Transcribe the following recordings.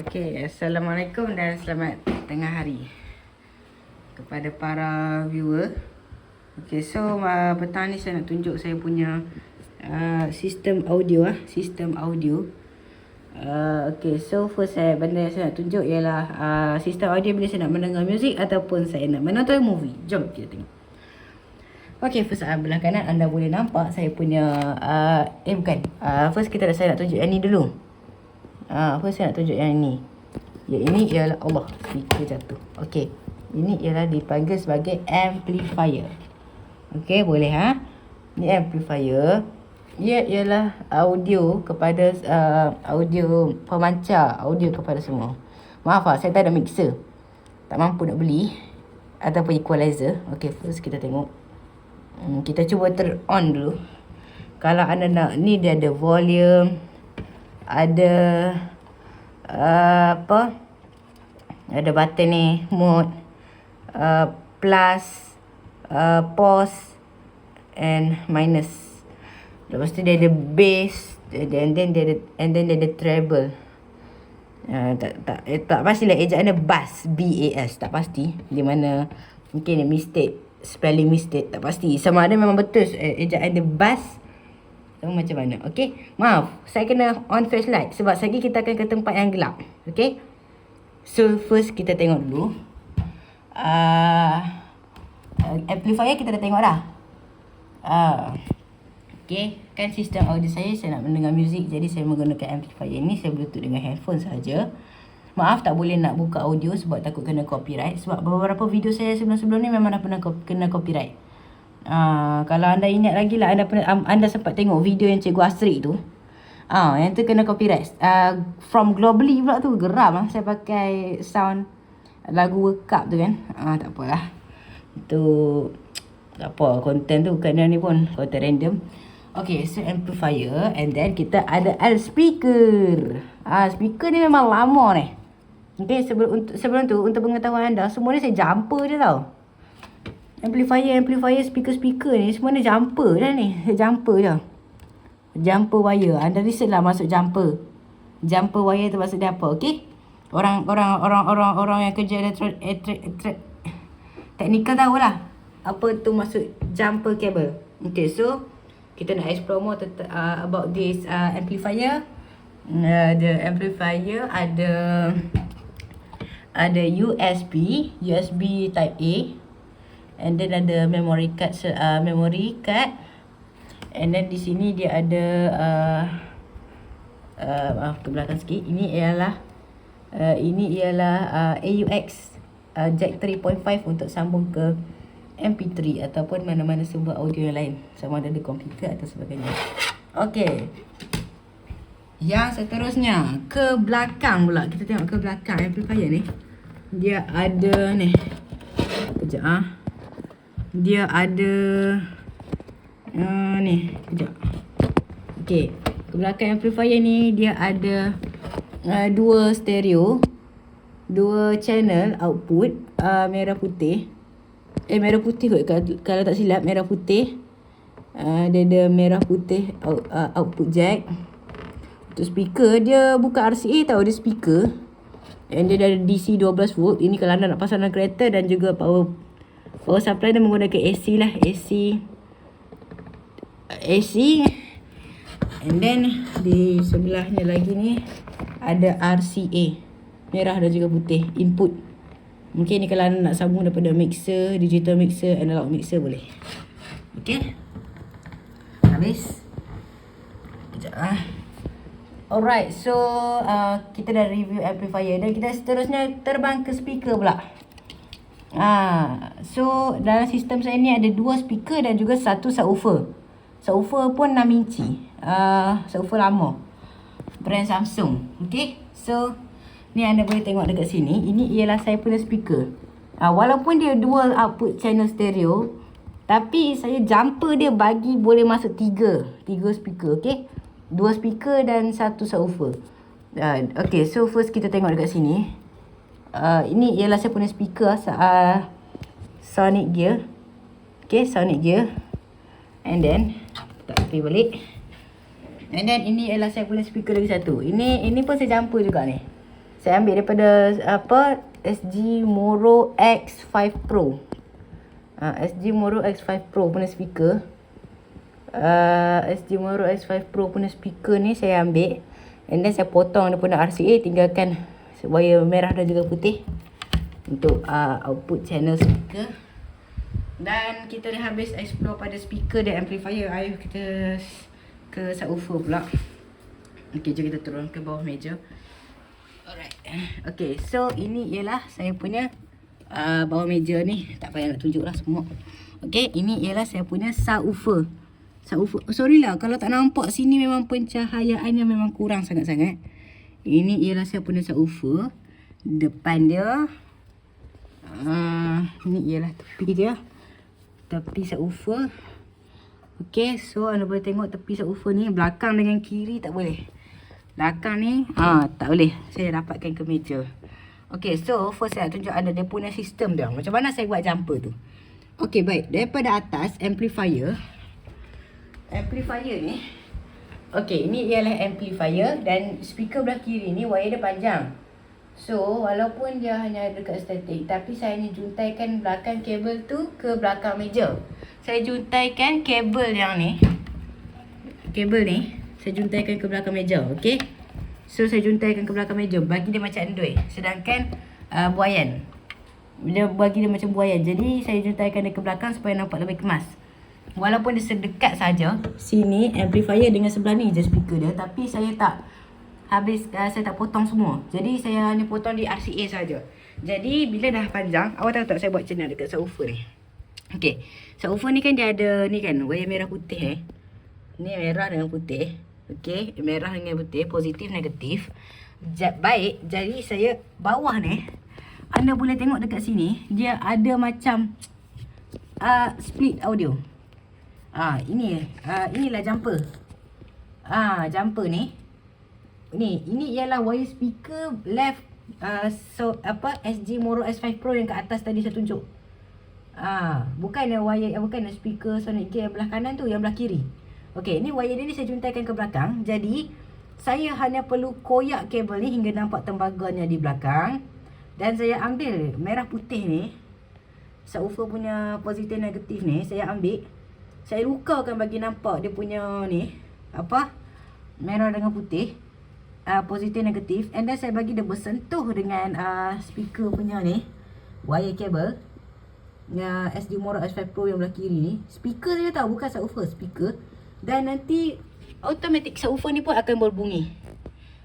Okey, Assalamualaikum dan selamat tengah hari kepada para viewer. Okey, so petang ni saya nak tunjuk saya punya sistem audio sistem audio. Okey, so first benda yang saya nak tunjuk ialah sistem audio bila saya nak mendengar muzik ataupun saya nak menonton movie. Jom kita tengok. Okey, first belah kanan anda boleh nampak saya punya first saya nak tunjuk yang ni dulu. First saya nak tunjuk yang ni. Yang ini ialah Allah, speaker jatuh. Okey. Ini ialah dipanggil sebagai amplifier. Okey, boleh Ini amplifier. Ia ialah audio kepada audio pemancar audio kepada semua. Maaf saya tak ada mixer. Tak mampu nak beli ataupun equalizer. Okey, first kita tengok. Kita cuba turn on dulu. Kalau anda nak, ni dia ada volume, ada ada button ni, mode, plus, pause and minus. Lepas tu dia ada bass, and then dia ada treble. Tak pastilah ejaan dia bass, B-A-S, tak pasti. Di mana mungkin mistake, spelling mistake, tak pasti. Sama ada memang betul ejaan dia bass macam mana. Okey, maaf saya kena on flashlight sebab lagi kita akan ke tempat yang gelap. Okey, so first kita tengok dulu amplifier kita dah tengok dah. Okey, kan sistem audio saya nak mendengar muzik, jadi saya menggunakan amplifier ni. Saya bluetooth dengan handphone saja. Maaf tak boleh nak buka audio sebab takut kena copyright. Sebab beberapa video saya sebelum ni memang dah pernah kena copyright. Kalau anda ingat lagi lah, anda sempat tengok video yang Cikgu Astrid tu. Yang tu kena copyright. From Globally pula tu, geram saya pakai sound lagu World Cup tu kan. Tak apalah. Tu tak apa, konten tu bukan ni pun konten random. Okay, so amplifier, and then kita ada speaker. Speaker ni memang lama ni. Okay, sebelum tu untuk pengetahuan anda, semua ni saya jumper je tau. Amplifier, speaker ni semua ni jumper dah ni. Jumper je. Jumper wire. Anda research lah masuk jumper. Jumper wire tu maksud dia apa, okey? Orang yang kerja teknikal tahulah apa tu maksud jumper cable. Okay, so kita nak explore more about this amplifier. The amplifier ada USB type A. And then ada memory card, and then di sini dia ada maaf ke belakang sikit. Ini ialah AUX jack 3.5 untuk sambung ke MP3 ataupun mana-mana sumber audio yang lain, sama ada di komputer atau sebagainya. Okey. Yang seterusnya ke belakang pula. Kita tengok ke belakang amplifier ni. Dia ada ni. Kejap Dia ada ni, kejap. Okey, ke belakang amplifier ni dia ada dua stereo, dua channel output, merah putih kot kalau tak silap, merah putih. Dia ada merah putih output jack. Untuk speaker dia bukan RCA tau, dia speaker. And dia ada DC 12 volt. Ini kalau anda nak pasang dalam kereta, dan juga power supply dia menggunakan AC lah. AC. And then di sebelahnya lagi ni ada RCA, merah dan juga putih, input. Mungkin ni kalau anda nak sambung daripada mixer, digital mixer, analog mixer boleh. Okay, habis. Sekejap Alright, so kita dah review amplifier, dan kita seterusnya terbang ke speaker pula. So dalam sistem saya ni ada dua speaker dan juga satu subwoofer. Subwoofer pun 6 inci. Subwoofer lama, brand Samsung. Okay, so ni anda boleh tengok dekat sini. Ini ialah saya punya speaker. Walaupun dia dual output channel stereo, tapi saya jumper dia bagi boleh masuk tiga speaker. Okay, dua speaker dan satu subwoofer. Okay, so first kita tengok dekat sini. Ini ialah saya punya speaker Sonic Gear. Okay, Sonic Gear. And then tak tepi balik. And then ini ialah saya punya speaker lagi satu. Ini pun saya jumper juga ni. Saya ambil daripada SG Moro X5 Pro. SG Moro X5 Pro punya speaker. SG Moro X5 Pro punya speaker ni saya ambil. And then saya potong dia punya RCA, tinggalkan wire merah dan juga putih untuk output channel speaker. Dan kita dah habis explore pada speaker dan amplifier. Ayuh kita ke subwoofer pula. Okay, jom kita turun ke bawah meja. Alright. Okay, so ini ialah saya punya bawah meja ni. Tak payah nak tunjuk lah semua. Okay, ini ialah saya punya subwoofer. Sorry lah kalau tak nampak sini, memang pencahayaannya memang kurang sangat-sangat. Ini ialah saya punya subwoofer. Depan dia ini ialah tepi dia. Tepi subwoofer. Okay, so anda boleh tengok tepi subwoofer ni. Belakang dengan kiri tak boleh. Belakang ni tak boleh. Saya dapatkan ke meja. Okay, so first saya nak tunjuk anda dia punya sistem dia. Macam mana saya buat jumper tu. Okay, baik. Daripada atas amplifier ni. Okay, ini ialah amplifier. Dan speaker belah kiri ni wire dia panjang. So, walaupun dia hanya dekat statik, tapi saya ni juntaikan belakang kabel tu ke belakang meja. Saya juntaikan kabel yang ni. Kabel ni saya juntaikan ke belakang meja, okey? So, saya juntaikan ke belakang meja bagi dia macam endoi. Sedangkan buayan, dia bagi dia macam buayan. Jadi, saya juntaikan dia ke belakang supaya nampak lebih kemas. Walaupun dia sedekat saja, sini amplifier dengan sebelah ni je speaker dia, tapi saya tak saya tak potong semua. Jadi saya hanya potong di RCA saja. Jadi bila dah panjang, awak tahu tak saya buat macam mana dekat subwoofer ni? Okey. Subwoofer ni kan dia ada ni kan wire merah putih Ni merah dengan putih. Okey, merah dengan putih, positif negatif. Baik, jadi saya bawah ni anda boleh tengok dekat sini, dia ada macam split audio. Inilah jumper. Jumper ni. Ini ialah wire speaker left SG Moro S5 Pro yang kat atas tadi saya tunjuk. Bukan speaker Sonic J yang belah kanan tu, yang belah kiri. Okey, ni wire dia ni saya juntaikan ke belakang. Jadi saya hanya perlu koyak kabel ni hingga nampak tembaganya di belakang. Dan saya ambil merah putih ni, subwoofer punya positif negatif ni, saya ambil. Saya lukakan bagi nampak dia punya ni merah dengan putih. Positif negatif, and then saya bagi dia bersentuh dengan speaker punya ni wire kabel SG Moro S5 Pro yang belah kiri ni. Speaker saya tahu, bukan subwoofer, speaker. Dan nanti automatic subwoofer ni pun akan berbunyi.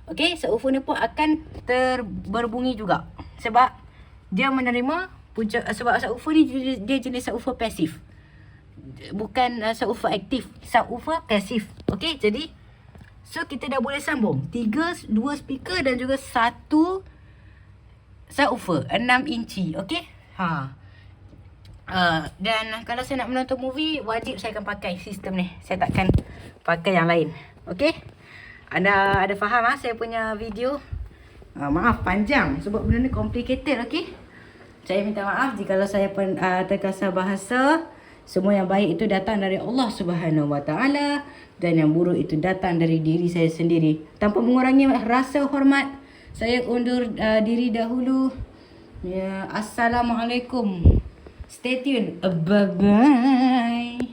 Okay, subwoofer ni pun akan berbunyi juga. Sebab dia menerima sebab subwoofer ni dia jenis subwoofer pasif. Bukan subwoofer aktif, subwoofer pasif. Okay, jadi so kita dah boleh sambung 2 speaker dan juga 1 subwoofer 6 inci. Okey. Dan kalau saya nak menonton movie, wajib saya akan pakai sistem ni. Saya takkan pakai yang lain. Okey. Anda ada faham saya punya video? Maaf panjang sebab benda ni complicated, okey. Saya minta maaf jika saya terkasar bahasa. Semua yang baik itu datang dari Allah Subhanahu Wa Taala dan yang buruk itu datang dari diri saya sendiri. Tanpa mengurangi rasa hormat, saya undur diri dahulu. Ya, Assalamualaikum. Stay tune. Bye bye.